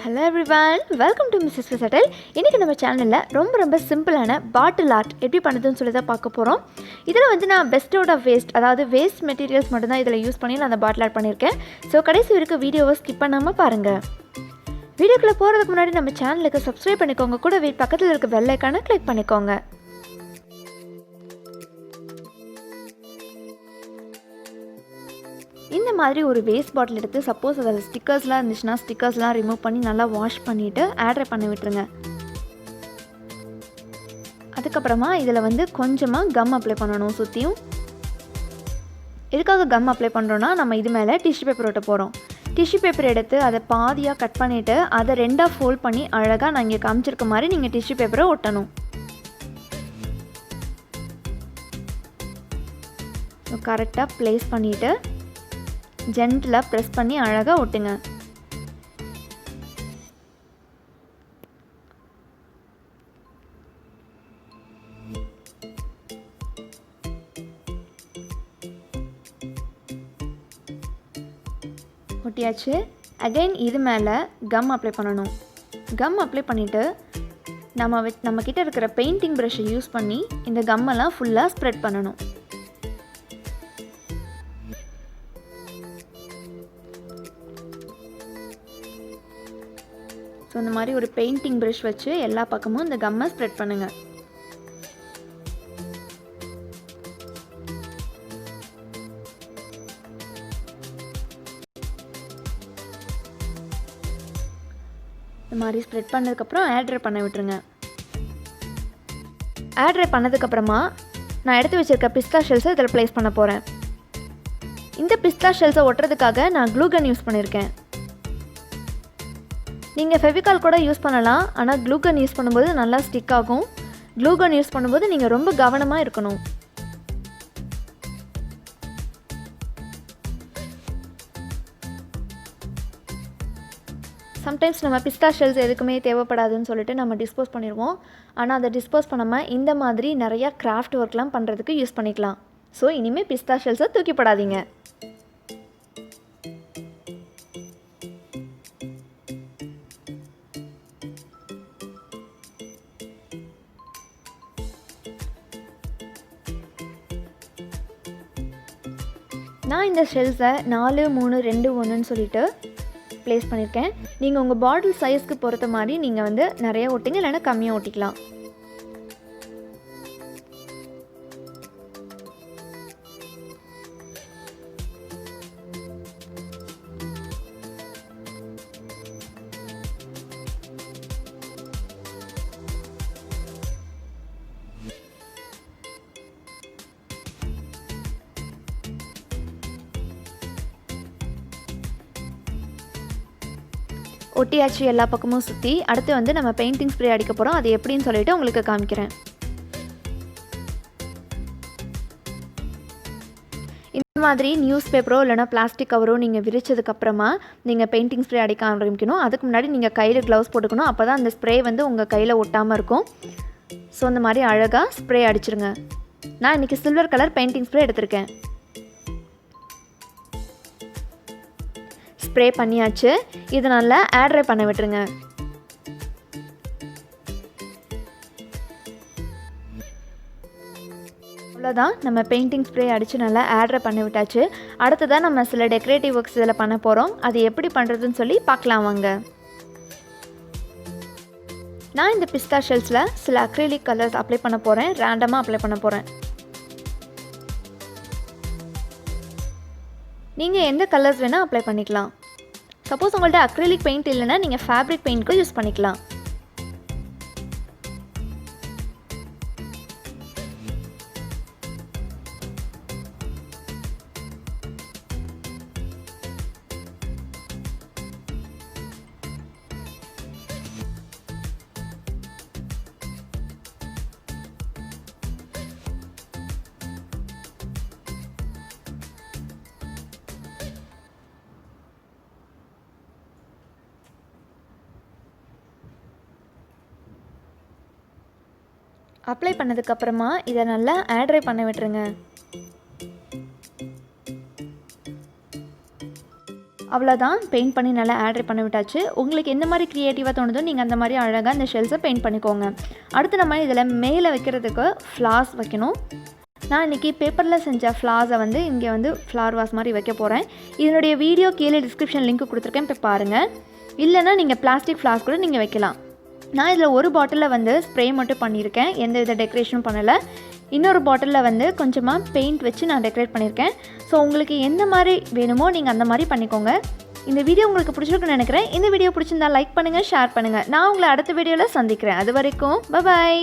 Hello everyone, welcome to Mrs. Versatile. இன்றைக்கி நம்ம சேனலில் ரொம்ப சிம்பிளான பாட்டில் ஆர்ட் எப்படி பண்ணுறதுன்னு சொல்லி தான் பார்க்க போகிறோம். இதில் வந்து நான் பெஸ்ட் அவுட் ஆஃப் வேஸ்ட், அதாவது வேஸ்ட் மெட்டீரியல்ஸ் மட்டும்தான் இதில் யூஸ் பண்ணி நான் அந்த பாட்டில் ஆர்ட் பண்ணியிருக்கேன். ஸோ கடைசி வரைக்கும் வீடியோவை ஸ்கிப் பண்ணாமல் பாருங்கள். வீடியோக்குள்ளே போகிறதுக்கு முன்னாடி நம்ம சேனலுக்கு சப்ஸ்கிரைப் பண்ணிக்கோங்க, கூட பக்கத்தில் இருக்க பெல் ஐக்கானை கிளிக் பண்ணிக்கோங்க. இந்த மாதிரி ஒரு வேஸ்ட் பாட்டில் எடுத்து, சப்போஸ் அதில் ஸ்டிக்கர்ஸ்லாம் இருந்துச்சுன்னா ஸ்டிக்கர்ஸ்லாம் ரிமூவ் பண்ணி நல்லா வாஷ் பண்ணிவிட்டு ஆட் பண்ணி விட்டுருங்க. அதுக்கப்புறமா இதில் வந்து கொஞ்சமாக கம் அப்ளை பண்ணணும் சுற்றியும். எதுக்காக கம் அப்ளை பண்ணுறோன்னா, நம்ம இது மேலே டிஷ்யூ பேப்பர் ஒட்ட போகிறோம். டிஷ்யூ பேப்பர் எடுத்து அதை பாதியாக கட் பண்ணிவிட்டு அதை ரெண்டாக ஃபோல்ட் பண்ணி அழகாக நான் இங்கே காமிச்சிருக்க மாதிரி நீங்கள் டிஷ்யூ பேப்பரை ஒட்டணும். கரெக்டாக ப்ளேஸ் பண்ணிவிட்டு ஜென்டிலாக ப்ரெஸ் பண்ணி அழகாக ஒட்டுங்க. ஒட்டியாச்சு. அகைன் இது மேலே கம் அப்ளை பண்ணணும். கம் அப்ளை பண்ணிவிட்டு நம்மக்கிட்ட இருக்கிற பெயிண்டிங் ப்ரஷ்ஷை யூஸ் பண்ணி இந்த கம்மெல்லாம் ஃபுல்லாக ஸ்ப்ரெட் பண்ணணும். ஸோ இந்த மாதிரி ஒரு பெயிண்டிங் ப்ரஷ் வச்சு எல்லா பக்கமும் இந்த கம்மை ஸ்ப்ரெட் பண்ணுங்கள். இந்த மாதிரி ஸ்ப்ரெட் பண்ணதுக்கப்புறம் ஆட் பண்ண விட்டுருங்க. ஆட் பண்ணதுக்கப்புறமா நான் எடுத்து வச்சுருக்க பிஸ்தா ஷெல்ஸை இதில் ப்ளேஸ் பண்ண போகிறேன். இந்த பிஸ்தா ஷெல்ஸை ஒட்டுறதுக்காக நான் க்ளூ கன் யூஸ் பண்ணியிருக்கேன். நீங்கள் ஃபெவிகால் கூட யூஸ் பண்ணலாம், ஆனால் க்ளூ கன் யூஸ் பண்ணும்போது நல்லா ஸ்டிக் ஆகும். க்ளூ கன் யூஸ் பண்ணும்போது நீங்கள் ரொம்ப கவனமாக இருக்கணும். சம்டைம்ஸ் நம்ம பிஸ்தா ஷெல்ஸ் எதுக்குமே தேவைப்படாதுன்னு சொல்லிட்டு நம்ம டிஸ்போஸ் பண்ணிடுவோம். ஆனால் அதை டிஸ்போஸ் பண்ணாமல் இந்த மாதிரி நிறையா கிராஃப்ட் ஒர்க்லாம் பண்ணுறதுக்கு யூஸ் பண்ணிக்கலாம். ஸோ இனிமேல் பிஸ்தா ஷெல்ஸை தூக்கிப்படாதீங்க. நான் இந்த ஷெல்ஸை 4, 3, 2, 1ன்னு சொல்லிட்டு ப்ளேஸ் பண்ணியிருக்கேன். நீங்கள் உங்கள் பாட்டில் சைஸ்க்கு பொறுத்த மாதிரி நீங்கள் வந்து நிறைய ஒட்டிங்க, இல்லைன்னா கம்மியாக ஒட்டிக்கலாம். ஒட்டியாச்சு எல்லா பக்கமும் சுற்றி. அடுத்து வந்து நம்ம பெயிண்டிங் ஸ்ப்ரே அடிக்க போகிறோம். அது எப்படின்னு சொல்லிட்டு உங்களுக்கு காமிக்கிறேன். இந்த மாதிரி நியூஸ் பேப்பரோ இல்லைனா பிளாஸ்டிக் கவரோ நீங்கள் விரிச்சதுக்கப்புறமா நீங்கள் பெயிண்டிங் ஸ்ப்ரே அடிக்க ஆரம்பிக்கணும். அதுக்கு முன்னாடி நீங்கள் கையில் க்ளவுஸ் போட்டுக்கணும். அப்போ தான் அந்த ஸ்ப்ரே வந்து உங்கள் கையில் ஒட்டாமல் இருக்கும். ஸோ இந்த மாதிரி அழகாக ஸ்ப்ரே அடிச்சிருங்க. நான் இன்றைக்கி சில்வர் கலர் பெயிண்டிங் ஸ்ப்ரே எடுத்திருக்கேன். ஸ்ப்ரே பண்ணியாச்சு. இது நல்லா ஆட் பண்ண விட்டுருங்க. அவ்வளோதான், நம்ம பெயிண்டிங் ஸ்ப்ரே அடித்து நல்லா ஆட் பண்ணி விட்டாச்சு. அடுத்ததான் நம்ம சில டெக்கரேட்டிவ் ஒர்க்ஸ் இதில் பண்ண போகிறோம். அது எப்படி பண்ணுறதுன்னு சொல்லி பார்க்கலாம் வாங்க. நான் இந்த பிஸ்தா ஷெல்ஸில் சில அக்ரிலிக் கலர்ஸ் அப்ளை பண்ண போகிறேன். ரேண்டமாக அப்ளை பண்ண போகிறேன். நீங்கள் எந்த கலர்ஸ் வேணால் அப்ளை பண்ணிக்கலாம். சப்போஸ் உங்கள்கிட்ட அக்ரிலிக் பெயிண்ட் இல்லைன்னா நீங்கள் ஃபேப்ரிக் பெயிண்ட்க்கு யூஸ் பண்ணிக்கலாம். அப்ளை பண்ணதுக்கப்புறமா இதை நல்லா ஆட் பண்ண விட்டுருங்க. அவ்வளோதான், பெயிண்ட் பண்ணி நல்லா ஆட் பண்ணி விட்டாச்சு. உங்களுக்கு எந்த மாதிரி க்ரியேட்டிவாக தோணுதோ நீங்கள் அந்த மாதிரி அழகாக இந்த ஷெல்ஸை பெயிண்ட் பண்ணிக்கோங்க. அடுத்து நம்ம இதில் மேலே வைக்கிறதுக்கு ஃப்ளார்ஸ் வைக்கணும். நான் இன்றைக்கி பேப்பரில் செஞ்ச ஃப்ளார்ஸை வந்து இங்கே வந்து ஃப்ளார் வாஸ் மாதிரி வைக்க போகிறேன். இதனுடைய வீடியோ கீழே டிஸ்கிரிப்ஷன் லிங்க் கொடுத்துருக்கேன், போய் பாருங்கள். இல்லைனா நீங்கள் பிளாஸ்டிக் ஃப்ளார்ஸ் கூட நீங்கள் வைக்கலாம். நான் இதில் ஒரு பாட்டிலில் வந்து ஸ்ப்ரே மட்டும் பண்ணியிருக்கேன், எந்த வித டெக்கரேஷனும் பண்ணலை. இன்னொரு பாட்டிலில் வந்து கொஞ்சமாக பெயிண்ட் வச்சு நான் டெக்கரேட் பண்ணியிருக்கேன். ஸோ உங்களுக்கு எந்த மாதிரி வேணுமோ நீங்கள் அந்த மாதிரி பண்ணிக்கோங்க. இந்த வீடியோ உங்களுக்கு பிடிச்சிருக்குன்னு நினைக்கிறேன். இந்த வீடியோ பிடிச்சிருந்தா லைக் பண்ணுங்கள், ஷேர் பண்ணுங்கள். நான் உங்களை அடுத்த வீடியோவில் சந்திக்கிறேன். அது வரைக்கும் பாய்.